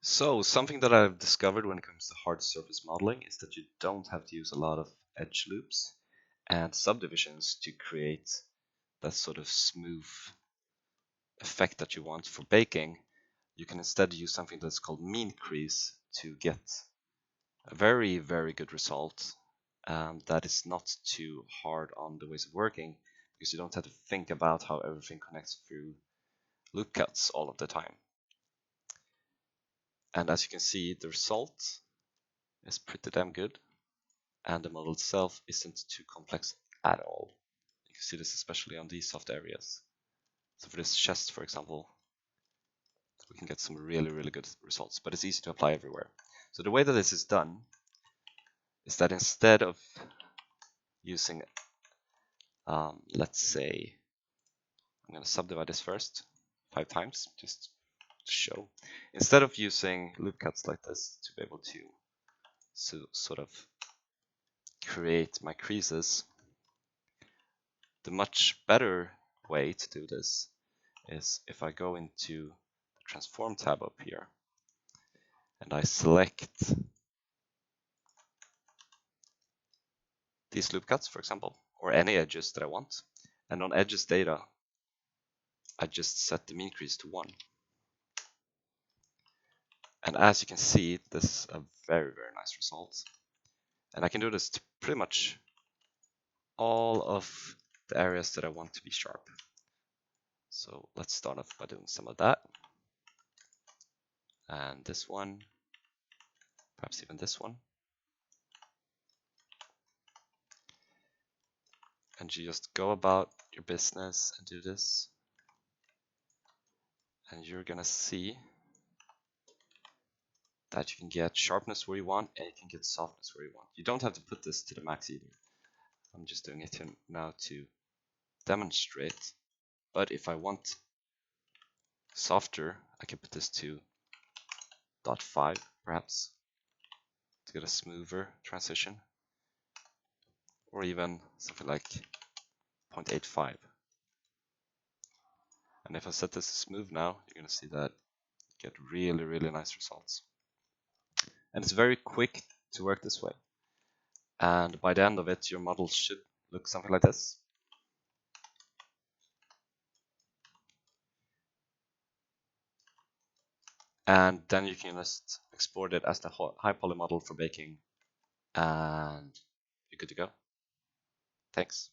So something that I've discovered when it comes to hard surface modeling is that you don't have to use a lot of edge loops and subdivisions to create that sort of smooth effect that you want for baking. You can instead use something that's called mean crease to get a very, very good result that is not too hard on the ways of working, because you don't have to think about how everything connects through loop cuts all of the time. And as you can see, the result is pretty damn good, and the model itself isn't too complex at all. You can see this especially on these soft areas. So for this chest, for example, we can get some really, really good results, but it's easy to apply everywhere. So the way that this is done is that instead of using, let's say, I'm going to subdivide this first 5 times just to show. Instead of using loop cuts like this to be able to sort of create my creases, the much better way to do this is if I go into the transform tab up here and I select these loop cuts, for example, or any edges that I want, and on edges data I just set the mean crease to 1. And as you can see, this is a very, very nice result. And I can do this to pretty much all of the areas that I want to be sharp. So let's start off by doing some of that. And this one, perhaps even this one. And you just go about your business and do this. And you're gonna see that you can get sharpness where you want and you can get softness where you want. You don't have to put this to the max either. I'm just doing it here now to demonstrate. But if I want softer, I can put this to 0.5 perhaps to get a smoother transition, or even something like 0.85. And if I set this to smooth now, you're going to see that you get really, really nice results. And it's very quick to work this way. And by the end of it, your model should look something like this. And then you can just export it as the high poly model for baking, and you're good to go. Thanks.